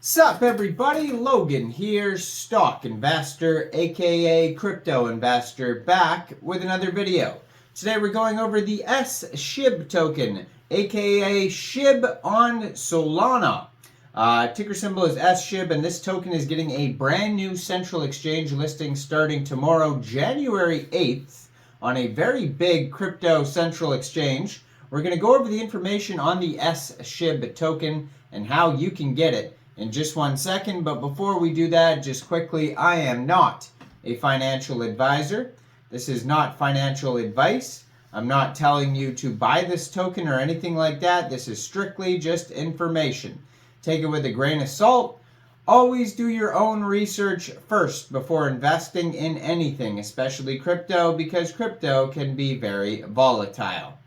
Sup everybody, Logan here, stock investor aka crypto investor, back with another video. Today we're going over the SHIB token aka SHIB on Solana. Ticker symbol is SHIB, and this token is getting a brand new central exchange listing starting tomorrow, January 8th, on a very big crypto central exchange. We're going to go over the information on the SHIB token and how you can get it in just 1 second. But before we do that, just quickly, I am not a financial advisor. This is not financial advice. I'm not telling you to buy this token or anything like that. This is strictly just information. Take it with a grain of salt. Always do your own research first before investing in anything, especially crypto, because crypto can be very volatile.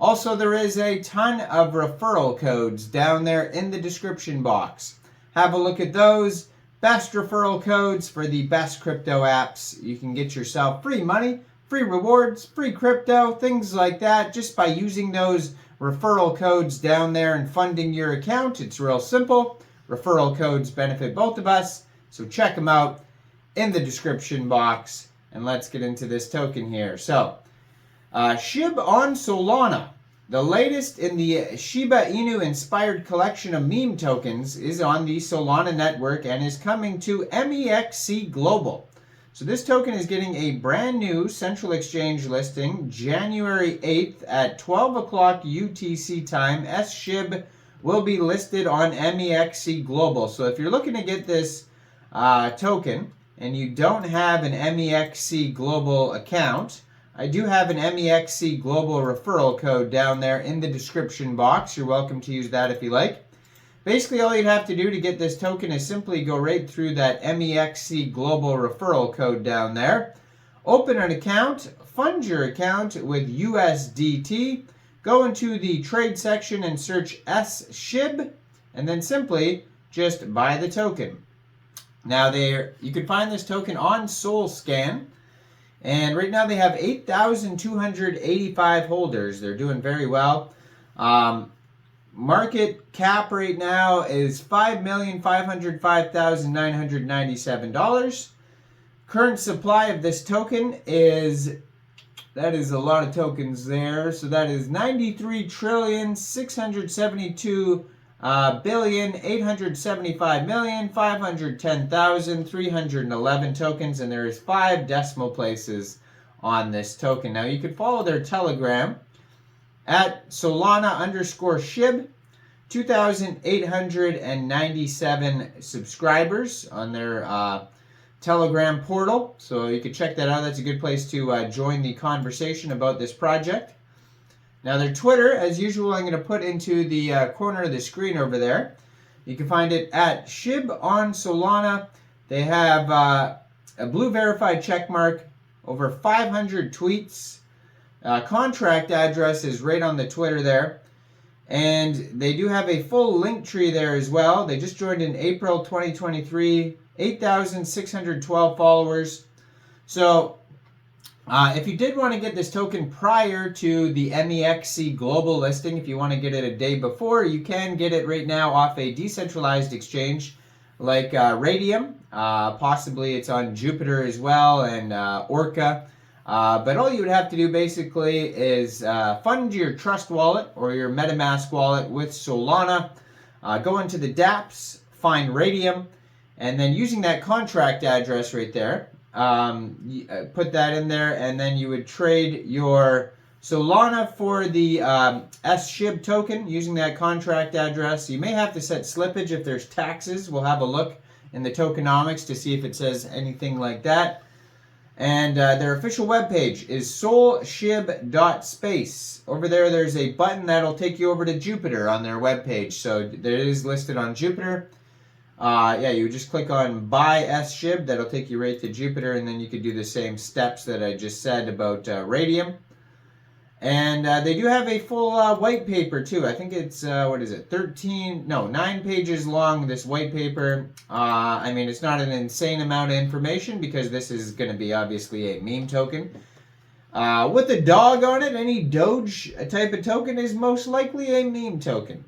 Also, there is a ton of referral codes down there in the description box. Have a look at those. Best referral codes for the best crypto apps. You can get yourself free money, free rewards, free crypto, things like that, just by using those referral codes down there and funding your account. It's real simple. Referral codes benefit both of us, so check them out in the description box. And let's get into this token here. So, SHIB on Solana. The latest in the Shiba Inu inspired collection of meme tokens is on the Solana network and is coming to MEXC Global. So this token is getting a brand new central exchange listing January 8th at 12 o'clock UTC time. SHIB will be listed on MEXC Global. So if you're looking to get this token and you don't have an MEXC Global account, I do have an MEXC Global referral code down there in the description box. You're welcome to use that if you like. Basically, all you'd have to do to get this token is simply go right through that MEXC Global referral code down there. Open an account, fund your account with USDT, go into the trade section and search SHIB, and then simply just buy the token. Now, you can find this token on SolScan. And right now they have 8,285 holders. They're doing very well. Market cap right now is $5,505,997. Current supply of this token that is a lot of tokens there. So that is 93,672,875,510,311 tokens, and there is 5 decimal places on this token. Now you could follow their Telegram at Solana_SHIB, 2,897 subscribers on their Telegram portal. So you could check that out. That's a good place to join the conversation about this project. Now their Twitter, as usual, I'm going to put into the corner of the screen over there. You can find it at SHIB on Solana. They have a blue verified checkmark, over 500 tweets. Contract address is right on the Twitter there. And they do have a full link tree there as well. They just joined in April 2023, 8,612 followers. So, if you did want to get this token prior to the MEXC Global listing, if you want to get it a day before, you can get it right now off a decentralized exchange like Raydium. Possibly it's on Jupiter as well, and Orca. But all you would have to do basically is fund your Trust wallet or your MetaMask wallet with Solana. Go into the dApps, find Raydium, and then using that contract address right there, put that in there, and then you would trade your Solana for the SHIB token using that contract address. You may have to set slippage if there's taxes. We'll have a look in the tokenomics to see if it says anything like that. And their official webpage is solshib.space. Over there, there's a button that'll take you over to Jupiter on their webpage. So it is listed on Jupiter. You just click on Buy SHIB. That'll take you right to Jupiter, and then you could do the same steps that I just said about Raydium. And they do have a full white paper too. I think it's 9 pages long, this white paper. I mean, it's not an insane amount of information because this is going to be obviously a meme token. With a dog on it, any Doge type of token is most likely a meme token.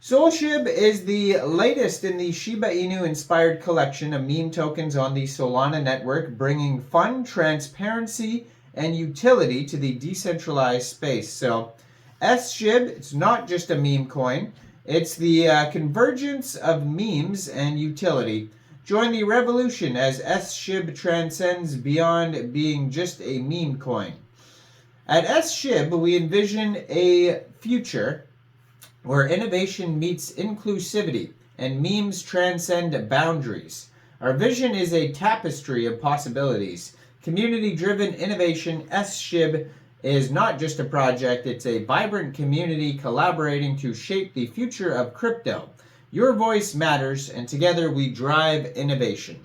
SolShib is the latest in the Shiba Inu-inspired collection of meme tokens on the Solana network, bringing fun, transparency, and utility to the decentralized space. So, SSHIB, it's not just a meme coin. It's the convergence of memes and utility. Join the revolution as SSHIB transcends beyond being just a meme coin. At SSHIB, we envision a future where innovation meets inclusivity and memes transcend boundaries. Our vision is a tapestry of possibilities. Community-driven innovation, SSHIB is not just a project, it's a vibrant community collaborating to shape the future of crypto. Your voice matters, and together we drive innovation.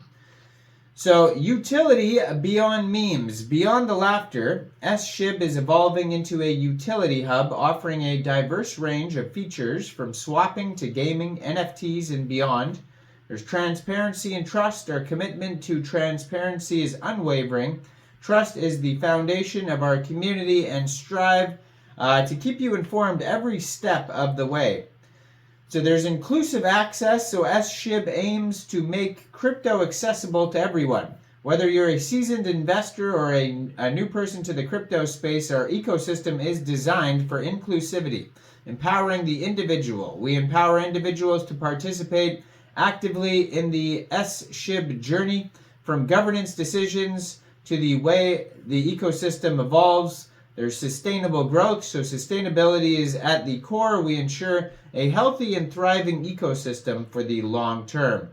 So, utility beyond memes. Beyond the laughter, SSHIB is evolving into a utility hub offering a diverse range of features from swapping to gaming, NFTs, and beyond. There's transparency and trust. Our commitment to transparency is unwavering. Trust is the foundation of our community and strive to keep you informed every step of the way. So there's inclusive access, so SSHIB aims to make crypto accessible to everyone. Whether you're a seasoned investor or a new person to the crypto space, our ecosystem is designed for inclusivity, empowering the individual. We empower individuals to participate actively in the SSHIB journey, from governance decisions to the way the ecosystem evolves. There's sustainable growth, so sustainability is at the core. We ensure a healthy and thriving ecosystem for the long term.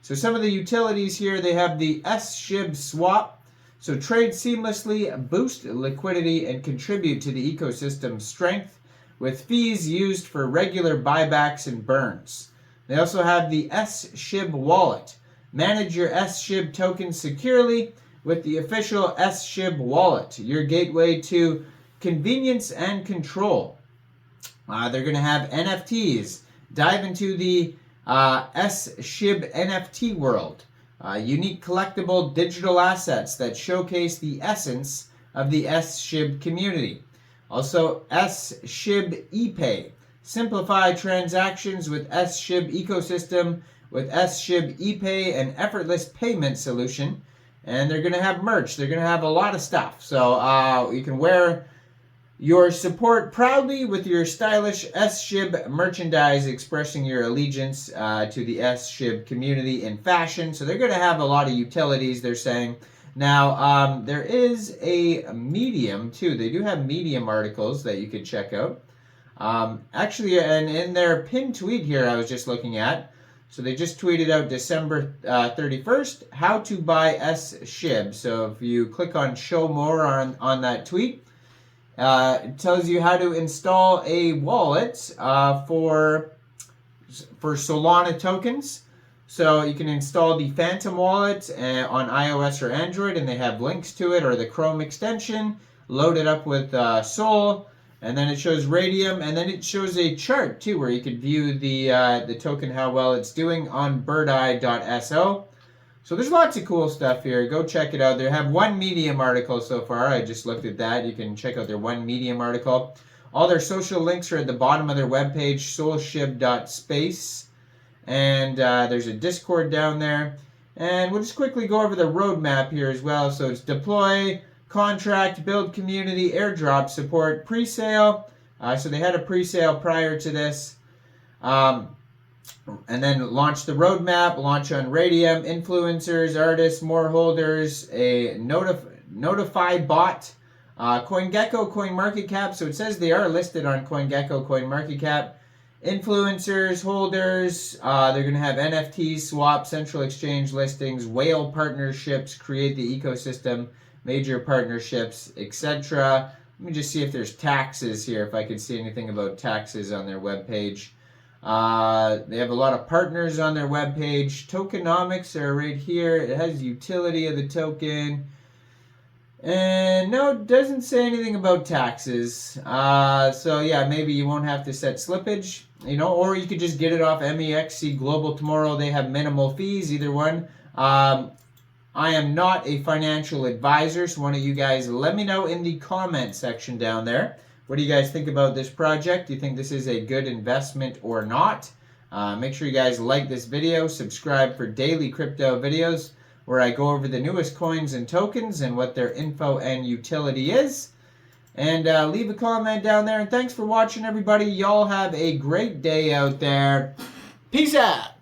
So some of the utilities here, they have the SSHIB swap. So trade seamlessly, boost liquidity, and contribute to the ecosystem's strength, with fees used for regular buybacks and burns. They also have the SSHIB wallet. Manage your SSHIB tokens securely with the official SSHIB wallet, your gateway to convenience and control. They're going to have NFTs. Dive into the SSHIB NFT world. Unique collectible digital assets that showcase the essence of the SSHIB community. Also, SSHIB ePay. Simplify transactions with SSHIB ecosystem with SSHIB ePay, an effortless payment solution. And they're going to have merch. They're going to have a lot of stuff. So you can wear your support proudly with your stylish SSHIB merchandise, expressing your allegiance to the SSHIB community in fashion. So they're going to have a lot of utilities, they're saying. Now, there is a Medium, too. They do have Medium articles that you could check out. Actually, and in their pinned tweet here I was just looking at, so they just tweeted out December 31st, how to buy SSHIB. So if you click on show more on that tweet, it tells you how to install a wallet for Solana tokens. So you can install the Phantom wallet on iOS or Android, and they have links to it, or the Chrome extension. Load it up with Sol. And then it shows Radium, and then it shows a chart too, where you could view the token, how well it's doing on birdeye.so. So there's lots of cool stuff here. Go check it out. They have one Medium article so far. I just looked at that. You can check out their one Medium article. All their social links are at the bottom of their webpage, solshib.space. And there's a Discord down there. And we'll just quickly go over the roadmap here as well. So it's deploy, contract, build community, airdrop support, pre-sale. So they had a pre-sale prior to this. And then launch the roadmap, launch on Radium, influencers, artists, more holders, a notify bot, CoinGecko, CoinMarketCap. So it says they are listed on CoinGecko, CoinMarketCap. Influencers, holders, they're going to have NFTs, swap, central exchange listings, whale partnerships, create the ecosystem, major partnerships, etc. Let me just see if there's taxes here, if I can see anything about taxes on their webpage. They have a lot of partners on their webpage. Tokenomics are right here. It has utility of the token. And no, it doesn't say anything about taxes. So yeah, maybe you won't have to set slippage, or you could just get it off MEXC Global tomorrow. They have minimal fees, either one. I am not a financial advisor, so one of you guys let me know in the comment section down there. What do you guys think about this project? Do you think this is a good investment or not? Make sure you guys like this video, subscribe for daily crypto videos where I go over the newest coins and tokens and what their info and utility is. And leave a comment down there. And thanks for watching, everybody. Y'all have a great day out there. Peace out.